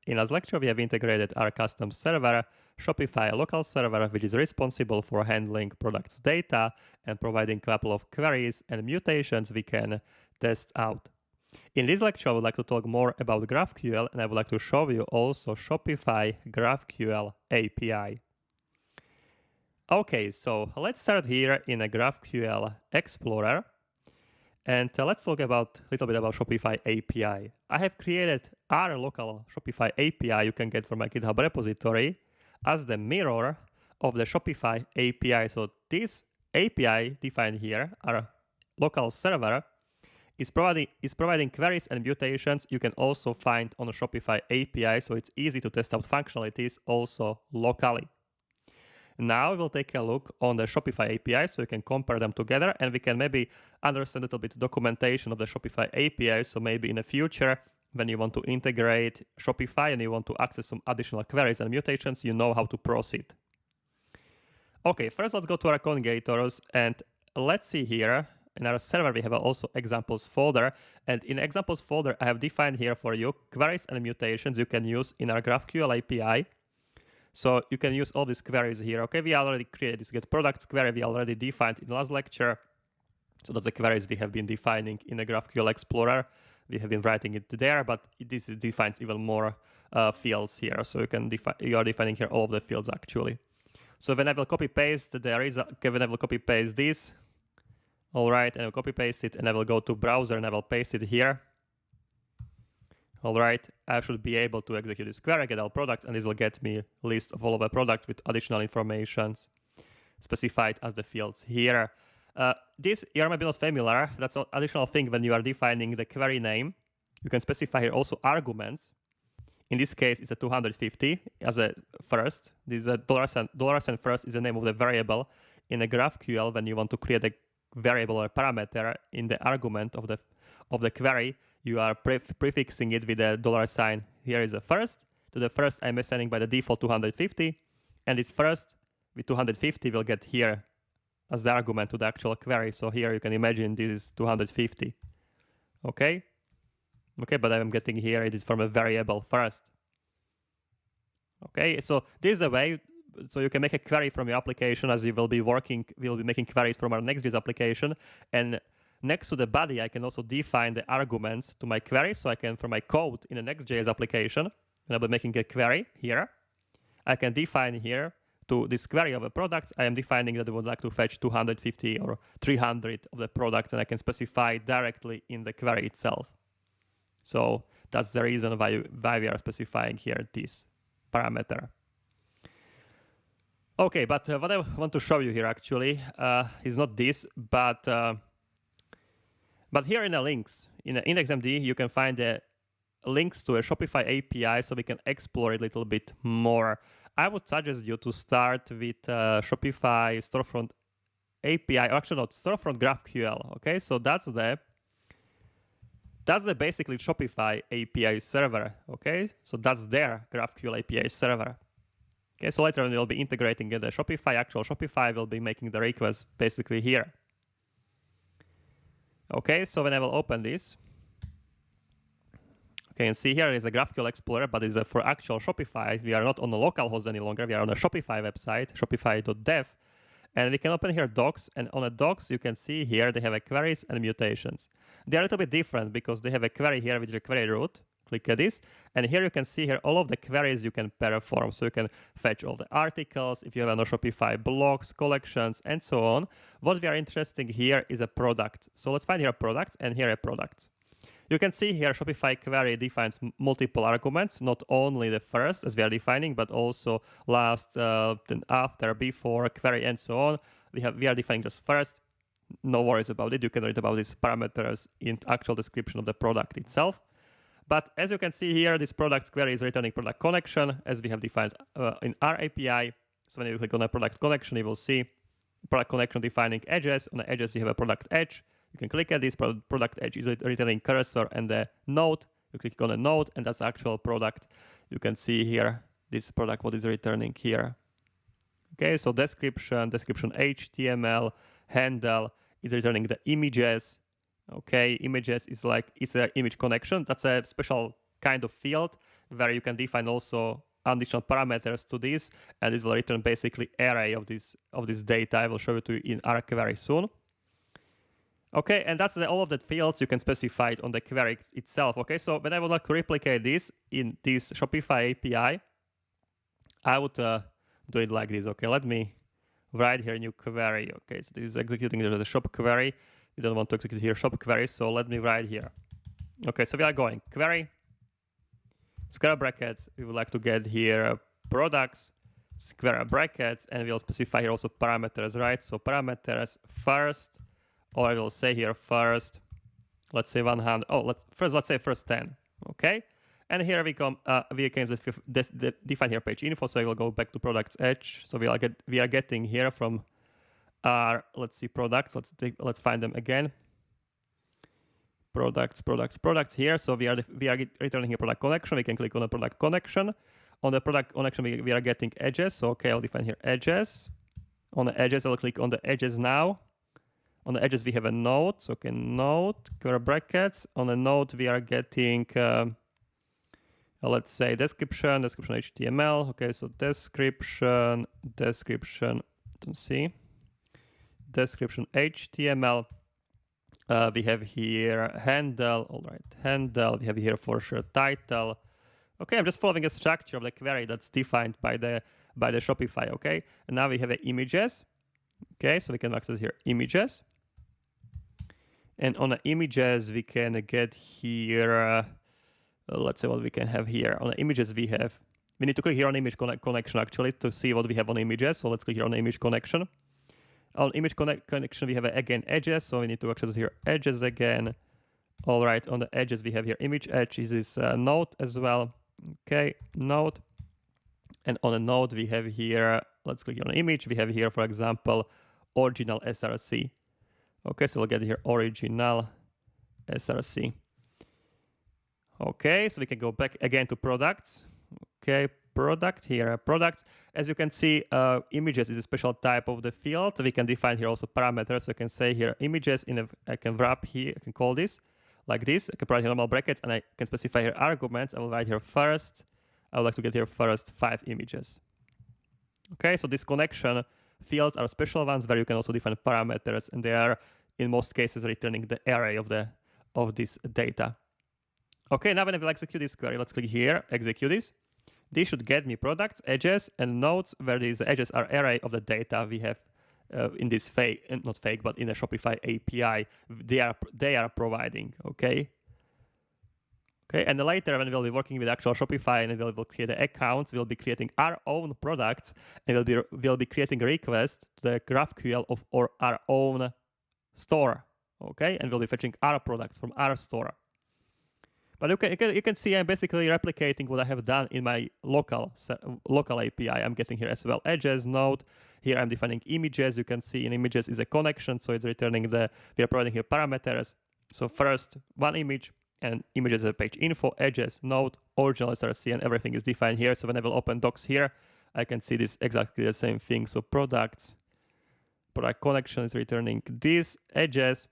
In last lecture, we have integrated our custom server, Shopify local server, which is responsible for handling products data and providing a couple of queries and mutations we can test out. In this lecture, I would like to talk more about GraphQL, and I would like to show you also Shopify GraphQL API. Okay, so let's start here in a GraphQL Explorer. And let's talk a little bit about Shopify API. I have created our local Shopify API you can get from my GitHub repository as the mirror of the Shopify API. So this API defined here, our local server, is providing queries and mutations you can also find on the Shopify API. So it's easy to test out functionalities also locally. Now we'll take a look on the Shopify API so you can compare them together, and we can maybe understand a little bit documentation of the Shopify API. So maybe in the future, when you want to integrate Shopify and you want to access some additional queries and mutations, you know how to proceed. Okay, first let's go to our congators, and let's see here in our server we have also examples folder, and in examples folder I have defined here for you queries and mutations you can use in our GraphQL API. So you can use all these queries here. Okay, we already created this get products query we already defined in the last lecture. So that's the queries we have been defining in the GraphQL Explorer. We have been writing it there, but this defines even more fields here. So you are defining here all of the fields actually. So when I will copy paste, when I will copy paste this, all right, and I will copy paste it, and I will go to browser and I will paste it here. All right, I should be able to execute this query, get all products, and this will get me a list of all of the products with additional information specified as the fields here. This you might be not familiar. That's an additional thing when you are defining the query name. You can specify here also arguments. In this case, it's a 250 as a first. This is a $$ first is the name of the variable in a GraphQL. When you want to create a variable or parameter in the argument of the query, you are prefixing it with a $. Here is a first. To the first, I'm assigning by the default 250, and this first with 250 will get here as the argument to the actual query. So here you can imagine this is 250. Okay, but I'm getting here it is from a variable first. Okay, so this is a way. So you can make a query from your application as you will be making queries from our Next.js application, and next to the body, I can also define the arguments to my query. So I can, for my code in the Next.js application, and I'll be making a query here. I can define here to this query of a product, I am defining that I would like to fetch 250 or 300 of the products, and I can specify directly in the query itself. So that's the reason why we are specifying here this parameter. Okay, but what I want to show you here actually is not this, but here in the links, in the IndexMD, you can find the links to a Shopify API so we can explore it a little bit more. I would suggest you to start with Shopify Storefront API, or actually not, Storefront GraphQL, okay? So that's the basically Shopify API server, okay? So that's their GraphQL API server. Okay, so later on we'll be integrating the Shopify. Actual Shopify will be making the request basically here. Okay, so when I will open this, okay, and see here is a GraphQL Explorer, but it's for actual Shopify. We are not on the local host any longer. We are on a Shopify website, shopify.dev, and we can open here docs, and on the docs you can see here they have a queries and mutations. They are a little bit different because they have a query here with the query root. Click at this, and here you can see here all of the queries you can perform. So you can fetch all the articles, if you have no Shopify blogs, collections, and so on. What we are interested in here is a product. So let's find here a product, and here a product. You can see here Shopify query defines multiple arguments, not only the first as we are defining, but also last, then after, before, query, and so on. We are defining just first. No worries about it. You can read about these parameters in actual description of the product itself. But as you can see here, this product query is returning product connection as we have defined in our API. So when you click on a product connection, you will see product connection defining edges. On the edges, you have a product edge. You can click at this product edge is returning cursor and the node. You click on a node, and that's the actual product. You can see here this product, what is returning here. Okay, so description HTML, handle is returning the images. Okay, images is like, it's an image connection. That's a special kind of field where you can define also additional parameters to this, and this will return basically array of this data. I will show it to you in our query soon. Okay, and that's all of the fields you can specify it on the query itself. Okay, so when I would like to replicate this in this Shopify API, I would do it like this. Okay, let me write here a new query. Okay, so this is executing the shop query. We don't want to execute here shop query, so let me write here. Okay, so we are going query, square brackets. We would like to get here products, square brackets, and we'll specify here also parameters, right? So parameters first, or I will say here first, let's say 100. Oh, let's say first 10. Okay, and here we come. We can define here page info. So I will go back to products edge. So we are getting here from our, let's see, products. Let's find them again. Products here. So we are returning here product connection. We can click on the product connection. On the product connection, we are getting edges. So okay, I'll define here edges. On the edges, I'll click on the edges now. On the edges, we have a node. So okay, node, square brackets. On the node, we are getting, let's say description HTML. Okay, so description, don't see. Description HTML. We have here handle, all right, handle. We have here for sure title. Okay, I'm just following a structure of the query that's defined by the Shopify. Okay, and now we have images. Okay, so we can access here images, and on the images we can get here. Let's see what we can have here. On the images we need to click here on image connection actually to see what we have on images. So let's click here on image connection. On image connection, we have again edges, so we need to access here edges again. All right, on the edges, we have here image edge. Is this node as well? Okay, node. And on a node, we have here, let's click on image. We have here, for example, original SRC. Okay, so we'll get here original SRC. Okay, so we can go back again to products. Okay, product here, products. As you can see, images is a special type of the field. We can define here also parameters. So I can say here images I can wrap here, I can call this like this. I can provide here normal brackets and I can specify here arguments. I will write here first. I would like to get here first 5 images. Okay, so this connection fields are special ones where you can also define parameters, and they are in most cases returning the array of this data. Okay, now when I will execute this query, let's click here, execute this. This should get me products, edges, and nodes where these edges are array of the data we have in this not fake, but in the Shopify API they are providing. Okay. Okay, and then later when we'll be working with actual Shopify and we'll create the accounts, we'll be creating our own products and we'll be creating a request to the GraphQL of our own store. Okay, and we'll be fetching our products from our store. But you can see I'm basically replicating what I have done in my local API. I'm getting here as well edges, node. Here I'm defining images. You can see in images is a connection, so it's returning we are providing here parameters. So first one image, and images are page info, edges, node, original SRC, and everything is defined here. So when I will open docs here, I can see this exactly the same thing. So products, product connection is returning these edges,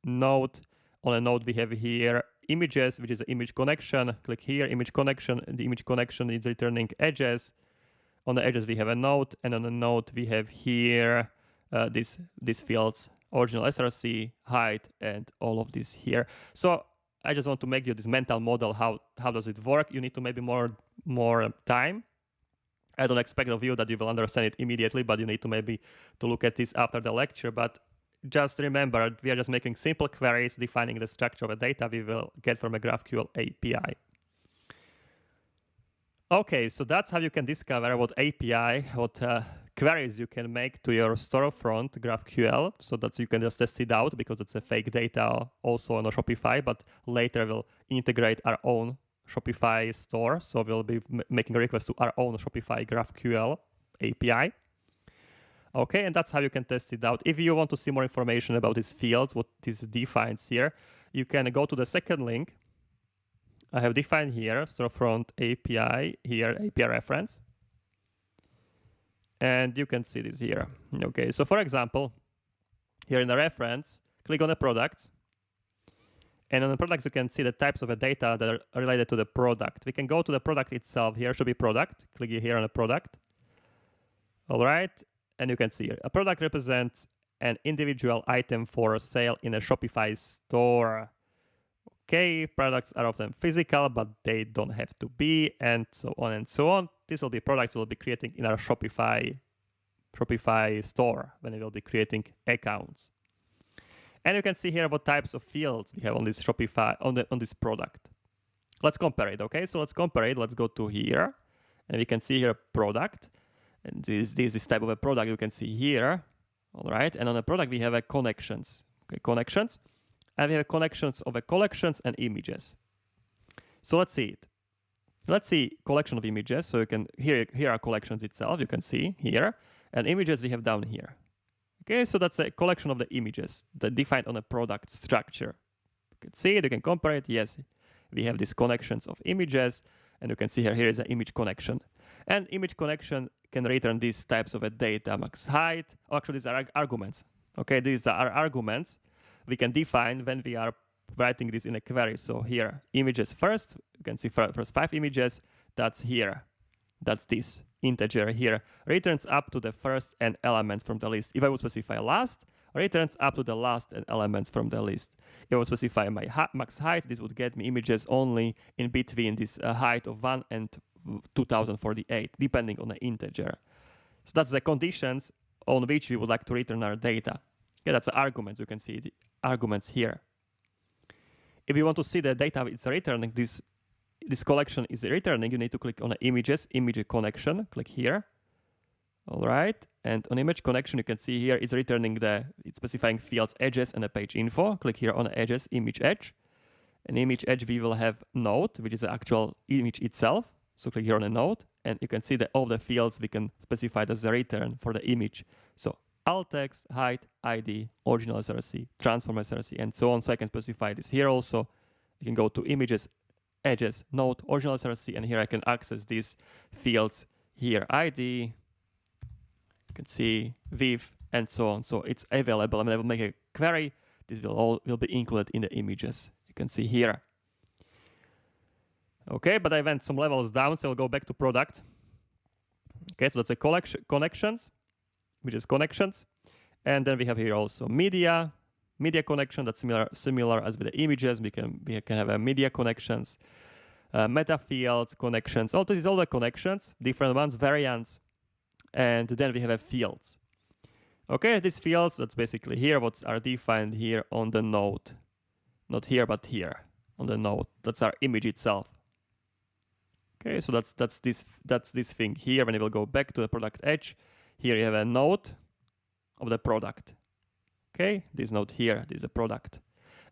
node. On a node we have here images, which is an image connection. Click here, image connection. The image connection is returning edges. On the edges we have a node, and on the node we have here these fields, original SRC, height, and all of this here. So I just want to make you this mental model. How does it work? You need to maybe more time. I don't expect of you that you will understand it immediately, but you need to maybe to look at this after the lecture. But just remember, we are just making simple queries defining the structure of the data we will get from a GraphQL API. Okay, so that's how you can discover what queries you can make to your storefront GraphQL. So that you can just test it out because it's a fake data also on a Shopify, but later we'll integrate our own Shopify store. So we'll be making a request to our own Shopify GraphQL API. Okay, and that's how you can test it out. If you want to see more information about these fields, what this defines here, you can go to the second link. I have defined here storefront API, here API reference. And you can see this here. Okay, so for example, here in the reference, click on the products. And on the products, you can see the types of the data that are related to the product. We can go to the product itself. Here should be product. Click here on the product. All right. And you can see here, a product represents an individual item for sale in a Shopify store. Okay, products are often physical, but they don't have to be, and so on and so on. These will be products we'll be creating in our Shopify store when we will be creating accounts. And you can see here what types of fields we have on this Shopify, on this product. Let's compare it, okay? So let's compare it. Let's go to here, and we can see here product. And this type of a product you can see here, all right? And on the product, we have a connections, okay, connections. And we have connections of a collections and images. So let's see it. Let's see collection of images. So you can, here are collections itself, you can see here. And images we have down here. Okay, so that's a collection of the images that defined on a product structure. You can see it, you can compare it. Yes, we have these connections of images, and you can see here is an image connection. And image connection can return these types of a data, max height. Oh, actually, these are arguments. Okay, these are arguments we can define when we are writing this in a query. So here, images first, you can see first 5 images, that's here. That's this integer here. Returns up to the first n elements from the list. If I would specify last, returns up to the last n elements from the list. If I would specify my max height, this would get me images only in between this height of 1 and 2048, depending on the integer. So that's the conditions on which we would like to return our data. Yeah, that's the arguments. You can see the arguments here. If you want to see the data it's returning, this collection is returning, you need to click on the images, image connection, click here. All right, and on image connection, you can see here it's returning it's specifying fields, edges, and the page info. Click here on the edges, image edge. And image edge, we will have node, which is the actual image itself. So click here on a node, and you can see that all the fields we can specify as the return for the image. So alt text, height, ID, original src, transform src, and so on. So I can specify this here also. You can go to images, edges, node, original src, and here I can access these fields here, ID, you can see width, and so on. So it's available. I will make a query. This will be included in the images. You can see here. Okay, but I went some levels down, so I'll go back to product. Okay, so that's a connections, which is connections. And then we have here also media connection. That's similar as with the images. We can have a media connections, meta fields, connections. All these the connections, different ones, variants. And then we have a fields. Okay, these fields, that's basically here what are defined here on the node. Not here, but here on the node. That's our image itself. Okay, so that's this thing here. When it will go back to the product edge, here you have a node of the product. Okay, this node here, this is a product.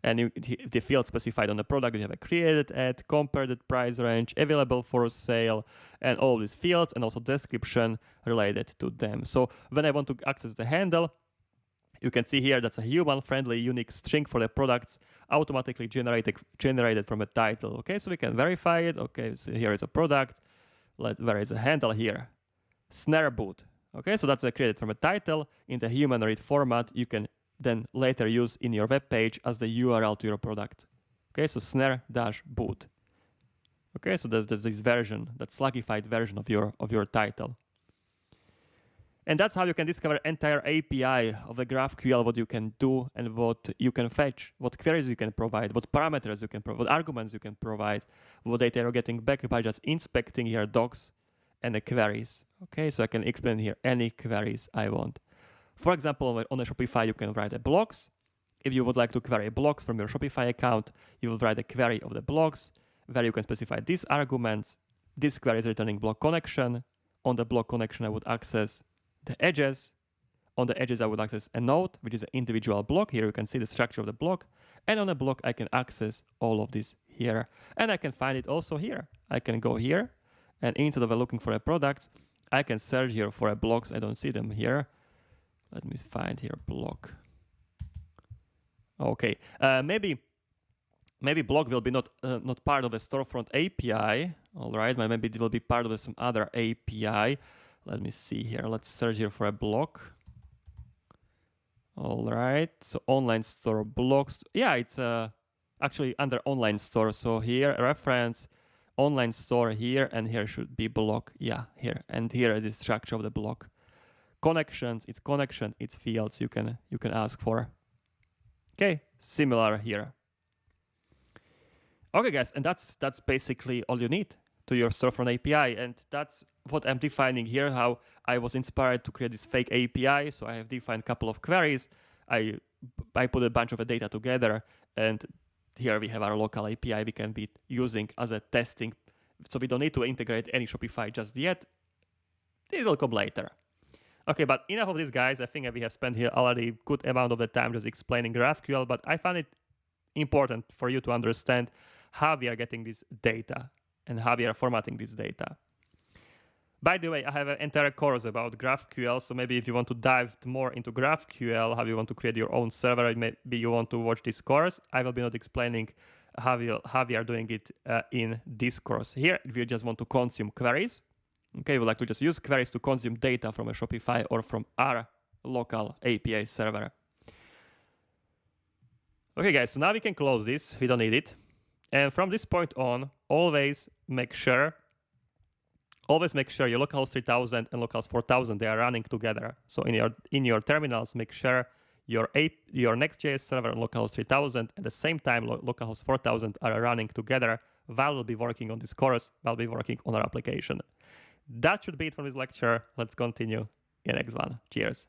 And the field specified on the product, you have a created at, compared at, price range, available for sale, and all these fields, and also description related to them. So when I want to access the handle, you can see here that's a human-friendly unique string for the products automatically generated from a title. Okay, so we can verify it. Okay, so here is a product. Where is a handle here? Snare boot. Okay, so that's created from a title in the human read format. You can then later use in your web page as the URL to your product. Okay, so snare-boot. Okay, so there's this version, that slugified version of your title. And that's how you can discover entire API of the GraphQL, what you can do and what you can fetch, what queries you can provide, what parameters you can provide, what arguments you can provide, what data you're getting back by just inspecting your docs and the queries. Okay, so I can explain here any queries I want. For example, on a Shopify, you can write a blogs. If you would like to query blogs from your Shopify account, you will write a query of the blogs where you can specify these arguments. This query is returning block connection. On the block connection, I would access the edges. On the edges, I would access a node, which is an individual block. Here you can see the structure of the block. And on the block, I can access all of this here. And I can find it also here. I can go here, and instead of looking for a product, I can search here for a blocks. I don't see them here. Let me find here block. Okay, maybe block will be not part of a storefront API. All right, maybe it will be part of some other API. Let me see here. Let's search here for a block. All right, so online store blocks. Yeah, it's actually under online store. So here, reference, online store here, and here should be block. Yeah, here. And here is the structure of the block. Connections, it's connection, it's fields you can ask for. Okay, similar here. Okay, guys, and that's basically all you need to your storefront API, and that's what I'm defining here, how I was inspired to create this fake API. So I have defined a couple of queries. I put a bunch of data together, and here we have our local API we can be using as a testing. So we don't need to integrate any Shopify just yet. It will come later. Okay, but enough of this, guys. I think we have spent here already a good amount of the time just explaining GraphQL, but I found it important for you to understand how we are getting this data and how we are formatting this data. By the way, I have an entire course about GraphQL, so maybe if you want to dive more into GraphQL, how you want to create your own server, maybe you want to watch this course. I will be not explaining how we are doing it in this course. Here, if you just want to consume queries, okay, you would like to just use queries to consume data from a Shopify or from our local API server. Okay, guys, so now we can close this. We don't need it. And from this point on, always make sure your localhost 3000 and localhost 4000, they are running together. So in your terminals, make sure your Next.js server and localhost 3000 at the same time localhost 4000 are running together while we'll be working on this course, while we'll be working on our application. That should be it from this lecture. Let's continue in the next one. Cheers.